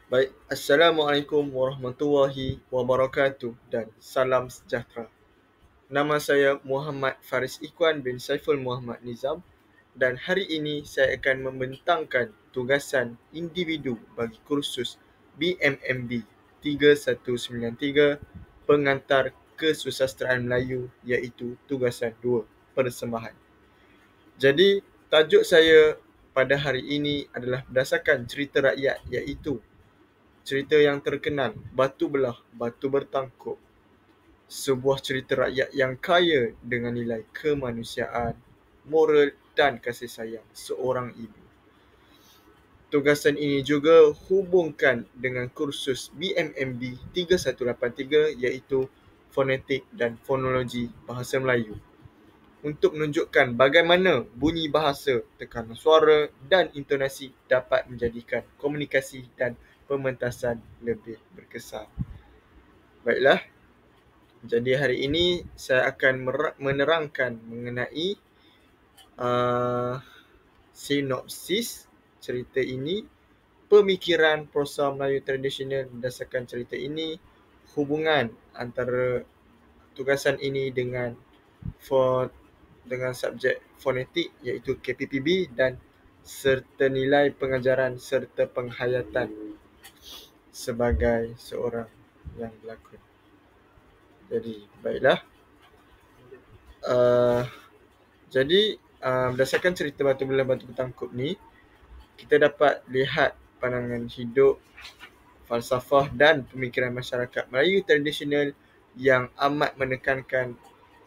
Baik, Assalamualaikum warahmatullahi wabarakatuh dan salam sejahtera. Nama saya Muhammad Faris Ikwan bin Saiful Muhammad Nizam dan hari ini saya akan membentangkan tugasan individu bagi kursus BMMB 3193 pengantar kesusasteraan Melayu iaitu tugasan 2 persembahan. Jadi, tajuk saya pada hari ini adalah berdasarkan cerita rakyat iaitu cerita yang terkenal, Batu Belah, Batu Bertangkup. Sebuah cerita rakyat yang kaya dengan nilai kemanusiaan, moral dan kasih sayang seorang ibu. Tugasan ini juga hubungkan dengan kursus BMMB 3183 iaitu Fonetik dan Fonologi Bahasa Melayu untuk menunjukkan bagaimana bunyi bahasa, tekanan suara dan intonasi dapat menjadikan komunikasi dan pementasan lebih berkesan. Baiklah, jadi hari ini saya akan menerangkan mengenai sinopsis cerita ini, pemikiran prosa Melayu tradisional berdasarkan cerita ini, hubungan antara tugasan ini dengan subjek fonetik iaitu KPPB dan serta nilai pengajaran serta penghayatan sebagai seorang yang berlakon. Jadi, baiklah. Berdasarkan cerita Batu Belah Batu Bertangkup ni, kita dapat lihat pandangan hidup, falsafah dan pemikiran masyarakat Melayu tradisional yang amat menekankan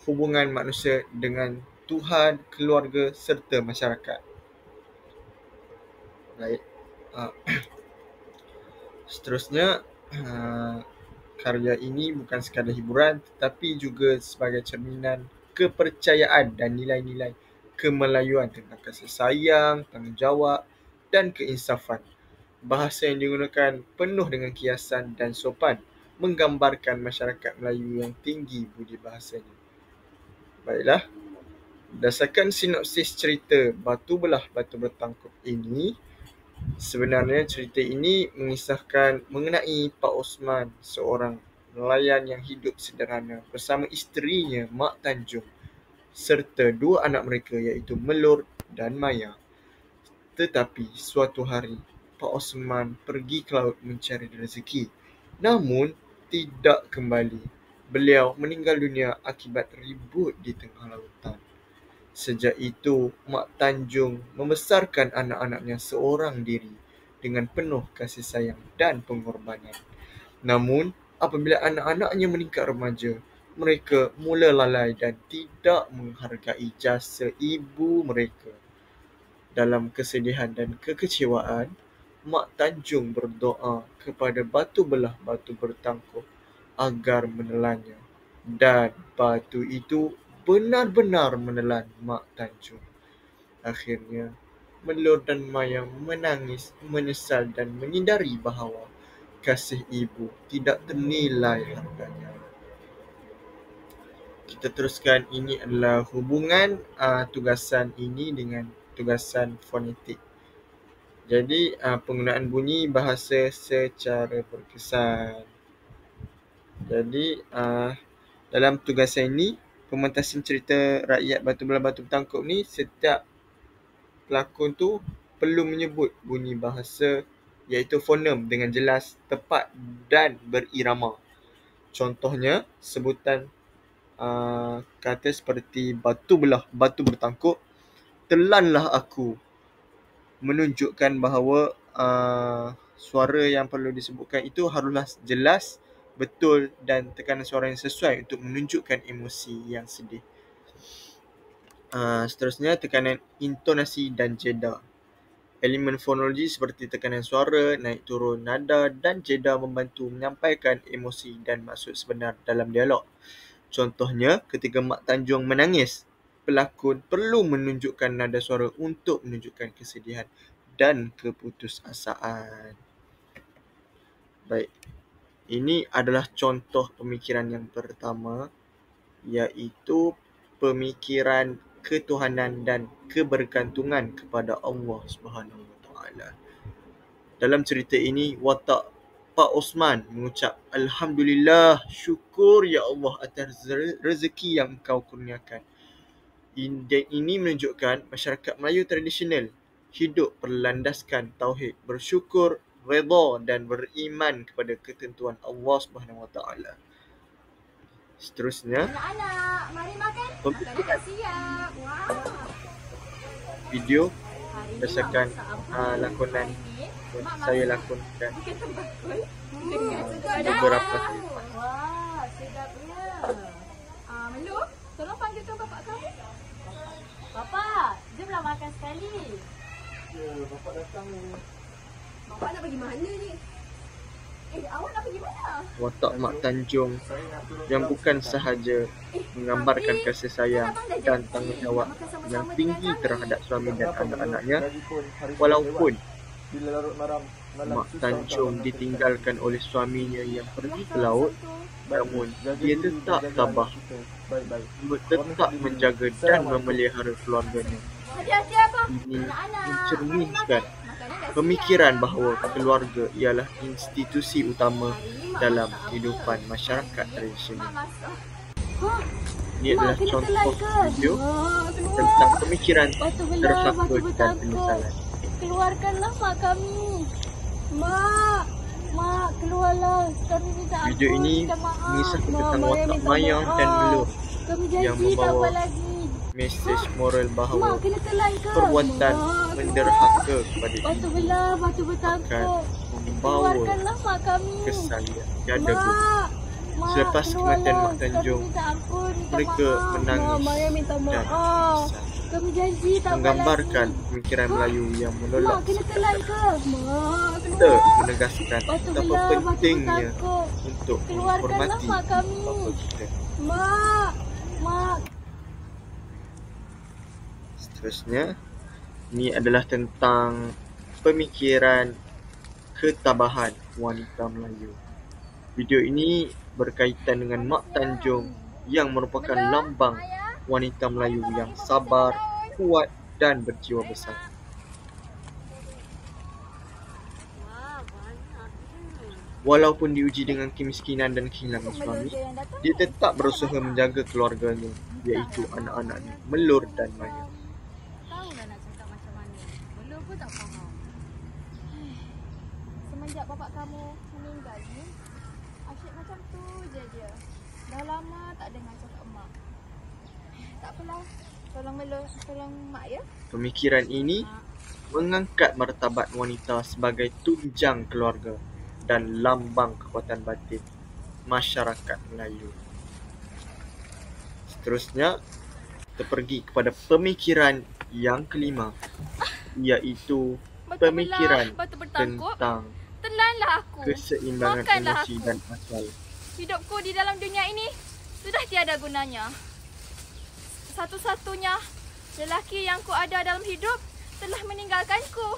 hubungan manusia dengan Tuhan, keluarga serta masyarakat. Baik. Seterusnya, karya ini bukan sekadar hiburan tetapi juga sebagai cerminan kepercayaan dan nilai-nilai kemelayuan tentang kasih sayang, tanggungjawab dan keinsafan. Bahasa yang digunakan penuh dengan kiasan dan sopan, menggambarkan masyarakat Melayu yang tinggi budi bahasanya. Baiklah, berdasarkan sinopsis cerita Batu Belah Batu Bertangkup ini, sebenarnya cerita ini mengisahkan mengenai Pak Osman, seorang nelayan yang hidup sederhana bersama isterinya Mak Tanjung serta dua anak mereka iaitu Melur dan Maya. Tetapi suatu hari, Pak Osman pergi ke laut mencari rezeki, namun tidak kembali. Beliau meninggal dunia akibat ribut di tengah lautan. Sejak itu, Mak Tanjung membesarkan anak-anaknya seorang diri dengan penuh kasih sayang dan pengorbanan. Namun, apabila anak-anaknya meningkat remaja, mereka mula lalai dan tidak menghargai jasa ibu mereka. Dalam kesedihan dan kekecewaan, Mak Tanjung berdoa kepada Batu Belah Batu Bertangkup agar menelannya. Dan batu itu benar-benar menelan Mak Tanjung. Akhirnya, Melur dan Maya menangis, menyesal dan menyadari bahawa kasih ibu tidak ternilai harganya. Kita teruskan, ini adalah hubungan tugasan ini dengan tugasan fonetik. Jadi, penggunaan bunyi bahasa secara berkesan. Jadi, dalam tugasan ini, pementasan cerita rakyat Batu Belah Batu Bertangkup ni, setiap pelakon tu perlu menyebut bunyi bahasa iaitu fonem dengan jelas, tepat dan berirama. Contohnya, sebutan kata seperti Batu Belah Batu Bertangkup, telanlah aku, menunjukkan bahawa suara yang perlu disebutkan itu haruslah jelas, betul dan tekanan suara yang sesuai untuk menunjukkan emosi yang sedih. Seterusnya, tekanan intonasi dan jeda. Elemen fonologi seperti tekanan suara, naik turun nada dan jeda membantu menyampaikan emosi dan maksud sebenar dalam dialog. Contohnya, ketika Mak Tanjung menangis, pelakon perlu menunjukkan nada suara untuk menunjukkan kesedihan dan keputusasaan. Baik, ini adalah contoh pemikiran yang pertama, iaitu pemikiran ketuhanan dan kebergantungan kepada Allah Subhanahu Wa Taala. Dalam cerita ini, watak Pak Osman mengucap, "Alhamdulillah, syukur ya Allah atas rezeki yang Engkau kurniakan." Dan ini menunjukkan masyarakat Melayu tradisional hidup berlandaskan tauhid, bersyukur, redha dan beriman kepada ketentuan Allah Subhanahu Wa Taala. Seterusnya, Anak-anak, mari makan. Makan dah siap. Wah. video Hari ni berdasarkan Mak masak apa? lakonan Hari ni, yang Mak saya masak lakonkan ikan bakul dengan beberapa dalam. kali. Wah, sedapnya. Melu, tolong panggilkan bapak kamu. Bapak, jomlah makan sekali. Ya, bapak datang ni. Bapak nak pergi mana ni? Awak nak pergi mana? Watak Mak Tanjung yang bukan sahaja menggambarkan kasih sayang dan tanggungjawab yang tinggi terhadap suami dan anak-anaknya, walaupun Mak Tanjung ditinggalkan oleh suaminya yang pergi ke laut, namun dia tetap tabah, tetap menjaga dan memelihara keluarganya. Hati-hati apa? Ini mencerminkan pemikiran bahawa keluarga ialah institusi utama dalam kehidupan masyarakat tradisional. Ini adalah contoh video tentang pemikiran terhaka dan penyesalan. Keluarkanlah mak kami. Mak, keluarlah. Kami minta ampun. Video ini minta maaf. mengisahkan tentang Maya watak minta Maya maaf. dan Melur Kami yang janji tak apa membawa lagi. mesej moral bahawa Mak, kena telan ke? perbuatan Mak, menderhaka kepada batu ibu belah, batu akan bertangkuk. membawa Keluarkanlah mak kami. kesan yang tiada guna. Mak, Selepas kematian Mak Tanjung, kami minta ampun, minta mereka maaf. menangis Maya minta dan maaf. berkesan, Kami janji tak apa menggambarkan lagi. pemikiran Melayu yang Mak, menolak kena telan ke? Mak, kita keluar. menegaskan Batu betapa belah, batu pentingnya bertangkuk. untuk Keluarkanlah menghormati mak kami. bapa kita. Mak. Seterusnya, ini adalah tentang pemikiran ketabahan wanita Melayu. Video ini berkaitan dengan Mak Tanjung yang merupakan lambang wanita Melayu yang sabar, kuat dan berjiwa besar. Walaupun diuji dengan kemiskinan dan kehilangan suami, dia tetap berusaha menjaga keluarganya, iaitu anak-anaknya, Melur dan Maya. Tahu dah nak cakap macam mana. Belum pun tak faham. Semenjak bapak kamu meninggal ni, asyik macam tu je dia. Dah lama tak dengar cakap emak. Tak apalah. Tolong mak ya. Pemikiran ini mengangkat martabat wanita sebagai tunjang keluarga dan lambang kekuatan batin masyarakat Melayu. Seterusnya, kita pergi kepada pemikiran yang kelima, iaitu pemikiran tentang Telanlah aku. keseimbangan Makanlah emosi aku. dan akal. Hidupku di dalam dunia ini sudah tiada gunanya. Satu-satunya lelaki yang ku ada dalam hidup telah meninggalkanku.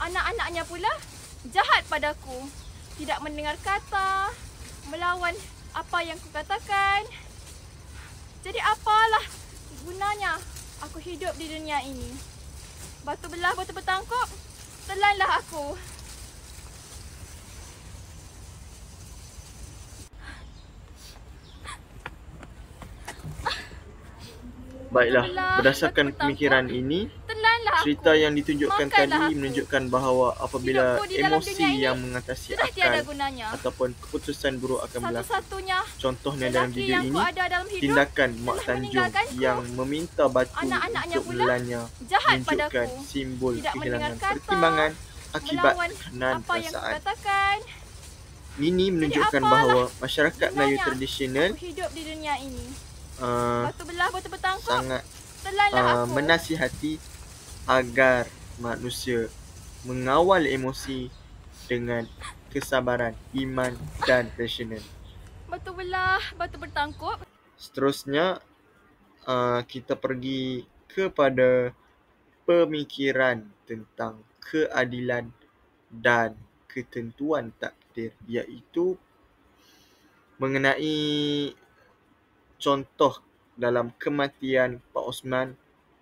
Anak-anaknya pula jahat padaku. Tidak mendengar kata, melawan apa yang ku katakan. Jadi apalah gunanya aku hidup di dunia ini? Batu belah, batu bertangkuk, telanlah aku. Baiklah, berdasarkan pemikiran ini, Telanlah aku. cerita yang ditunjukkan Makanlah tadi aku. menunjukkan bahawa apabila Hidupku di dalam emosi dunia ini yang mengatasi sudah tiada akal gunanya. ataupun keputusan buruk akan berlaku. Satu-satunya Contohnya dalam lelaki video yang ini, ku ada dalam hidup tindakan Mak telah Tanjung meninggalkanku. yang meminta batu Anak-anaknya untuk pula menelannya jahat menunjukkan padaku. simbol Tidak mendengar kehilangan kata, pertimbangan akibat melawan tekanan apa yang ku perasaan. katakan. Ini menunjukkan apalah bahawa masyarakat Melayu gunanya tradisional Aku hidup di dunia ini. uh, Batu belah, batu bertangkuk, sangat telanlah aku. menasihati agar manusia mengawal emosi dengan kesabaran, iman dan rasional. Batu belah, batu bertangkuk. Seterusnya, kita pergi kepada pemikiran tentang keadilan dan ketentuan takdir, iaitu mengenai contoh dalam kematian Pak Osman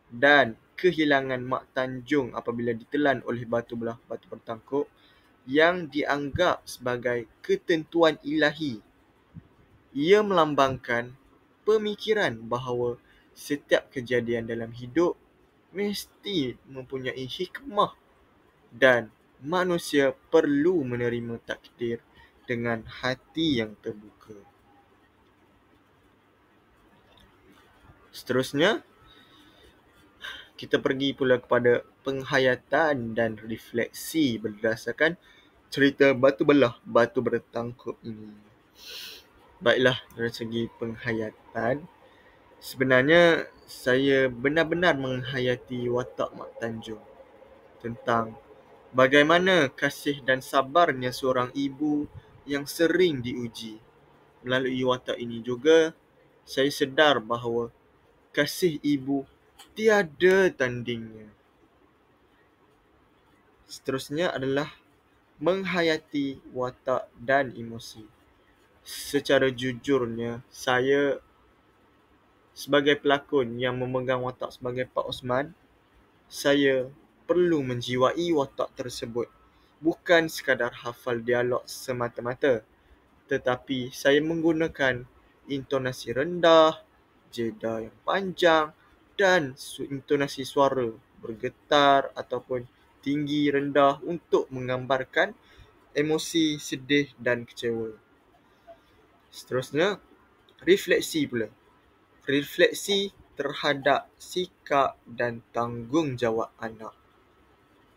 dan kehilangan Mak Tanjung apabila ditelan oleh batu belah batu bertangkup yang dianggap sebagai ketentuan ilahi. Ia melambangkan pemikiran bahawa setiap kejadian dalam hidup mesti mempunyai hikmah dan manusia perlu menerima takdir dengan hati yang terbuka. Seterusnya, kita pergi pula kepada penghayatan dan refleksi berdasarkan cerita batu belah batu bertangkup ini. Baiklah, dari segi penghayatan, sebenarnya saya benar-benar menghayati watak Mak Tanjung tentang bagaimana kasih dan sabarnya seorang ibu yang sering diuji. Melalui watak ini juga, saya sedar bahawa kasih ibu tiada tandingnya. Seterusnya adalah menghayati watak dan emosi. Secara jujurnya, saya sebagai pelakon yang memegang watak sebagai Pak Osman, saya perlu menjiwai watak tersebut. Bukan sekadar hafal dialog semata-mata, tetapi saya menggunakan intonasi rendah, jeda yang panjang dan intonasi suara bergetar ataupun tinggi rendah untuk menggambarkan emosi sedih dan kecewa. Seterusnya, refleksi pula. Refleksi terhadap sikap dan tanggungjawab anak.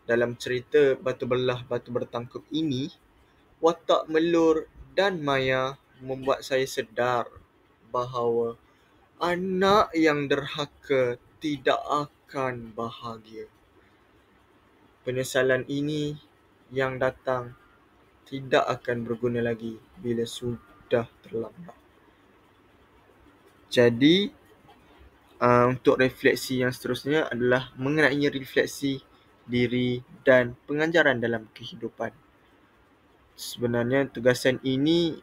Dalam cerita batu belah batu bertangkup ini, watak Melur dan Maya membuat saya sedar bahawa anak yang derhaka tidak akan bahagia. Penyesalan ini yang datang tidak akan berguna lagi bila sudah terlambat. Jadi, untuk refleksi yang seterusnya adalah mengenai refleksi diri dan pengajaran dalam kehidupan. Sebenarnya tugasan ini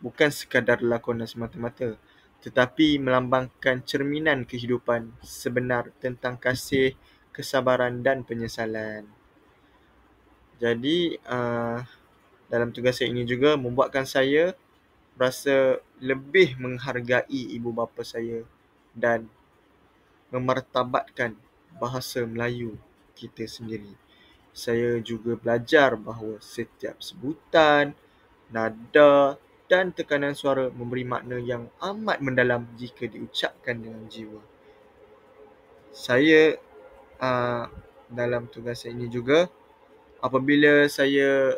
bukan sekadar lakonan semata-mata, tetapi melambangkan cerminan kehidupan sebenar tentang kasih, kesabaran dan penyesalan. Jadi, dalam tugasan ini juga membuatkan saya rasa lebih menghargai ibu bapa saya dan memartabatkan bahasa Melayu kita sendiri. Saya juga belajar bahawa setiap sebutan, nada dan tekanan suara memberi makna yang amat mendalam jika diucapkan dengan jiwa. Saya dalam tugasan ini juga, apabila saya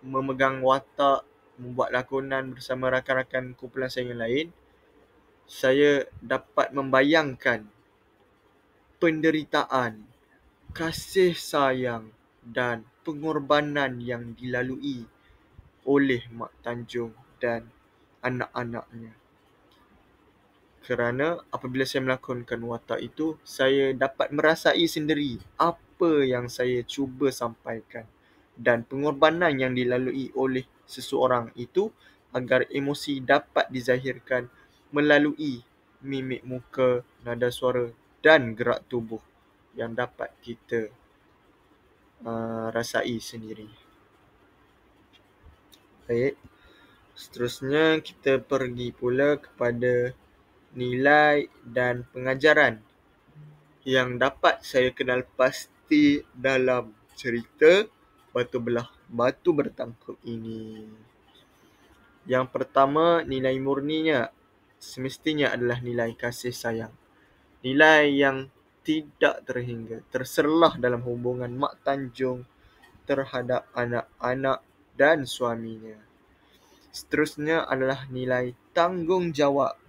memegang watak membuat lakonan bersama rakan-rakan kumpulan saya yang lain, saya dapat membayangkan penderitaan, kasih sayang dan pengorbanan yang dilalui oleh Mak Tanjung dan anak-anaknya. Kerana apabila saya melakonkan watak itu, saya dapat merasai sendiri apa yang saya cuba sampaikan dan pengorbanan yang dilalui oleh seseorang itu agar emosi dapat dizahirkan melalui mimik muka, nada suara dan gerak tubuh yang dapat kita rasai sendiri. Baik, seterusnya kita pergi pula kepada nilai dan pengajaran yang dapat saya kenal pasti dalam cerita batu belah batu bertangkup ini. Yang pertama, nilai murninya semestinya adalah nilai kasih sayang. Nilai yang tidak terhingga, terserlah dalam hubungan Mak Tanjung terhadap anak-anak dan suaminya. Seterusnya adalah nilai tanggungjawab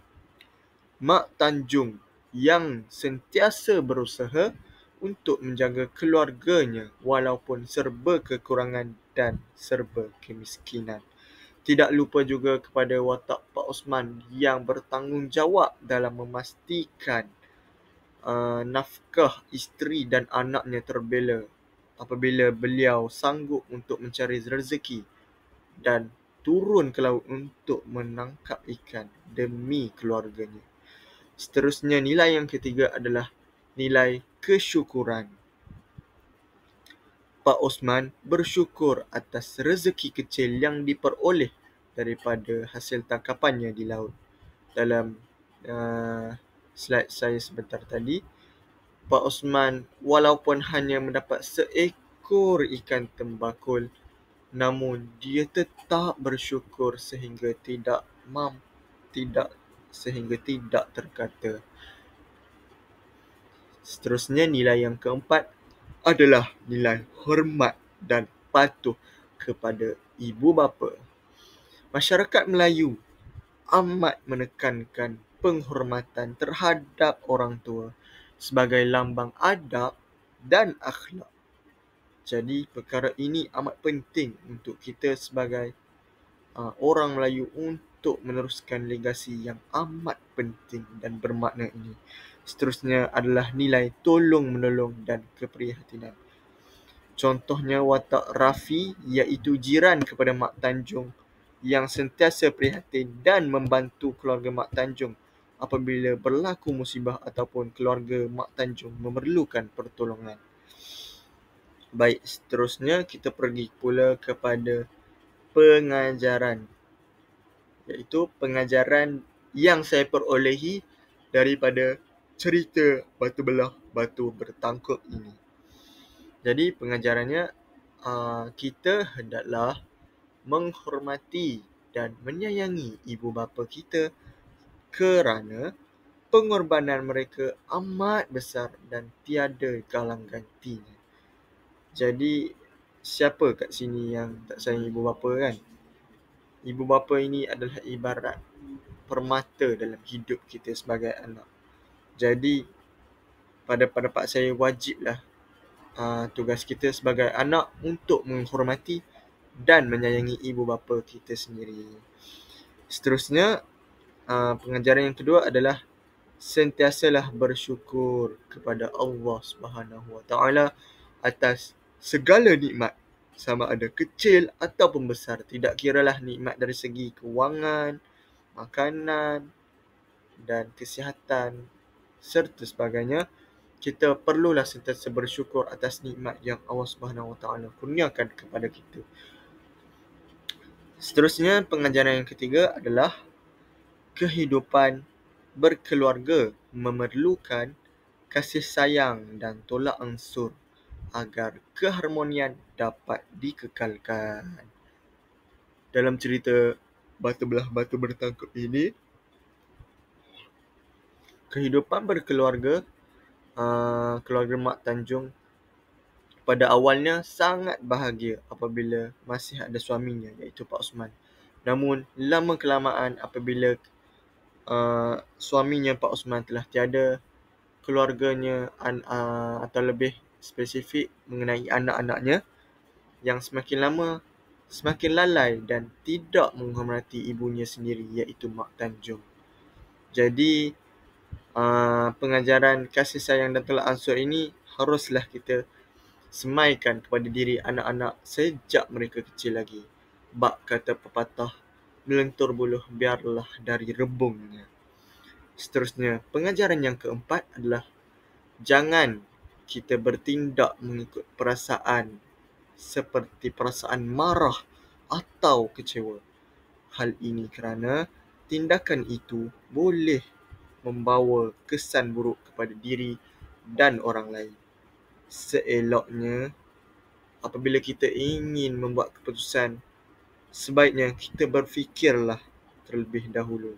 Mak Tanjung yang sentiasa berusaha untuk menjaga keluarganya walaupun serba kekurangan dan serba kemiskinan. Tidak lupa juga kepada watak Pak Osman yang bertanggungjawab dalam memastikan nafkah isteri dan anaknya terbela apabila beliau sanggup untuk mencari rezeki dan turun ke laut untuk menangkap ikan demi keluarganya. Seterusnya, nilai yang ketiga adalah nilai kesyukuran. Pak Osman bersyukur atas rezeki kecil yang diperoleh daripada hasil tangkapannya di laut. Dalam slide saya sebentar tadi, Pak Osman walaupun hanya mendapat seekor ikan tembakul, namun dia tetap bersyukur sehingga tidak terkata. Seterusnya, nilai yang keempat adalah nilai hormat dan patuh kepada ibu bapa. Masyarakat Melayu amat menekankan penghormatan terhadap orang tua sebagai lambang adab dan akhlak. Jadi perkara ini amat penting untuk kita sebagai orang Melayu untuk meneruskan legasi yang amat penting dan bermakna ini. Seterusnya adalah nilai tolong-menolong dan keprihatinan. Contohnya watak Rafi, iaitu jiran kepada Mak Tanjung yang sentiasa prihatin dan membantu keluarga Mak Tanjung apabila berlaku musibah ataupun keluarga Mak Tanjung memerlukan pertolongan. Baik, seterusnya kita pergi pula kepada pengajaran, iaitu pengajaran yang saya perolehi daripada cerita batu belah batu bertangkup ini. Jadi pengajarannya, kita hendaklah menghormati dan menyayangi ibu bapa kita kerana pengorbanan mereka amat besar dan tiada galang gantinya. Jadi siapa kat sini yang tak sayang ibu bapa kan? Ibu bapa ini adalah ibarat permata dalam hidup kita sebagai anak. Jadi pada pendapat saya wajiblah tugas kita sebagai anak untuk menghormati dan menyayangi ibu bapa kita sendiri. Seterusnya, pengajaran yang kedua adalah sentiasalah bersyukur kepada Allah Subhanahu Wa Taala atas segala nikmat, sama ada kecil ataupun besar. Tidak kiralah nikmat dari segi kewangan, makanan dan kesihatan serta sebagainya. Kita perlulah sentiasa bersyukur atas nikmat yang Allah Subhanahu Wa Taala kurniakan kepada kita. Seterusnya, pengajaran yang ketiga adalah kehidupan berkeluarga memerlukan kasih sayang dan tolak ansur agar keharmonian dapat dikekalkan. Dalam cerita batu belah batu bertangkup ini, kehidupan berkeluarga, keluarga Mak Tanjung pada awalnya sangat bahagia apabila masih ada suaminya, iaitu Pak Osman. Namun lama kelamaan apabila suaminya Pak Osman telah tiada, keluarganya atau lebih spesifik mengenai anak-anaknya yang semakin lama semakin lalai dan tidak menghormati ibunya sendiri, iaitu Mak Tanjung. Jadi pengajaran kasih sayang dan tolak ansur ini haruslah kita semaikan kepada diri anak-anak sejak mereka kecil lagi. Bak kata pepatah, melentur buluh biarlah dari rebungnya. Seterusnya, pengajaran yang keempat adalah jangan kita bertindak mengikut perasaan seperti perasaan marah atau kecewa. Hal ini kerana tindakan itu boleh membawa kesan buruk kepada diri dan orang lain. Seeloknya, apabila kita ingin membuat keputusan, sebaiknya kita berfikirlah terlebih dahulu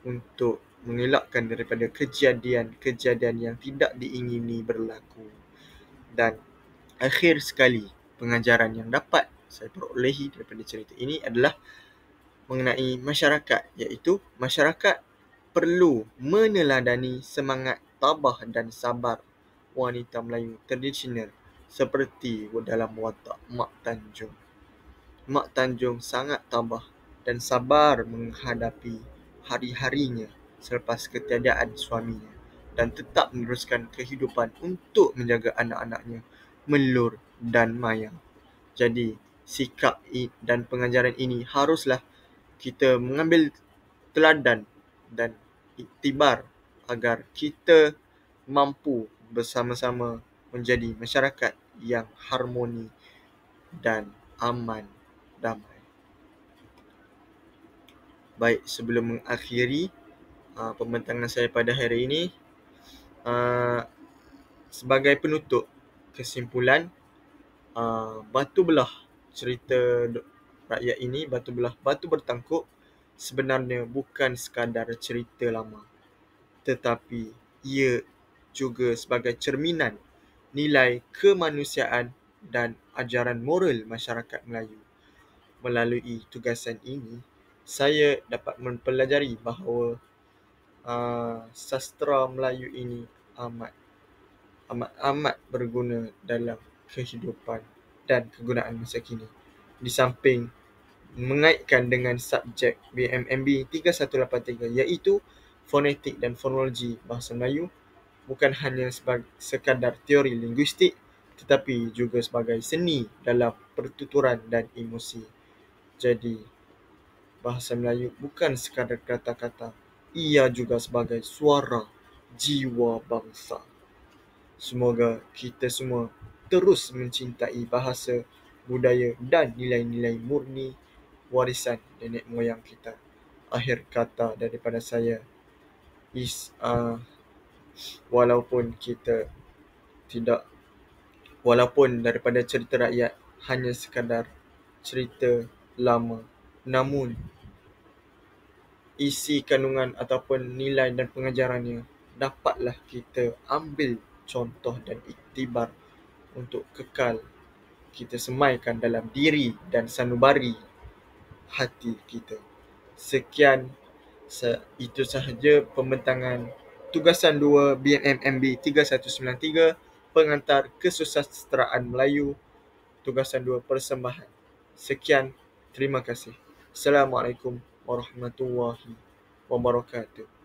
untuk mengelakkan daripada kejadian-kejadian yang tidak diingini berlaku. Dan akhir sekali, pengajaran yang dapat saya perolehi daripada cerita ini adalah mengenai masyarakat, iaitu masyarakat perlu meneladani semangat tabah dan sabar wanita Melayu tradisional seperti dalam watak Mak Tanjung. Mak Tanjung sangat tabah dan sabar menghadapi hari-harinya selepas ketiadaan suaminya dan tetap meneruskan kehidupan untuk menjaga anak-anaknya, Melur dan Maya. Jadi, sikap dan pengajaran ini haruslah kita mengambil teladan dan iktibar agar kita mampu bersama-sama menjadi masyarakat yang harmoni dan aman damai. Baik, sebelum mengakhiri pembentangan saya pada hari ini, sebagai penutup kesimpulan, batu belah cerita rakyat ini, batu bertangkuk sebenarnya bukan sekadar cerita lama, tetapi ia juga sebagai cerminan nilai kemanusiaan dan ajaran moral masyarakat Melayu. Melalui tugasan ini, saya dapat mempelajari bahawa sastra Melayu ini amat berguna dalam kehidupan dan kegunaan masa kini. Di samping mengaitkan dengan subjek BMMB 3183 iaitu fonetik dan fonologi bahasa Melayu, bukan hanya sekadar teori linguistik tetapi juga sebagai seni dalam pertuturan dan emosi. Jadi, bahasa Melayu bukan sekadar kata-kata, ia juga sebagai suara jiwa bangsa. Semoga kita semua terus mencintai bahasa, budaya dan nilai-nilai murni warisan nenek moyang kita. Akhir kata daripada saya walaupun daripada cerita rakyat hanya sekadar cerita lama, namun isi kandungan ataupun nilai dan pengajarannya dapatlah kita ambil contoh dan iktibar untuk kekal kita semaikan dalam diri dan sanubari hati kita. Sekian, itu sahaja pembentangan tugasan 2 BMMB 3193 pengantar kesusasteraan Melayu, tugasan 2 persembahan. Sekian, terima kasih. Assalamualaikum warahmatullahi wabarakatuh.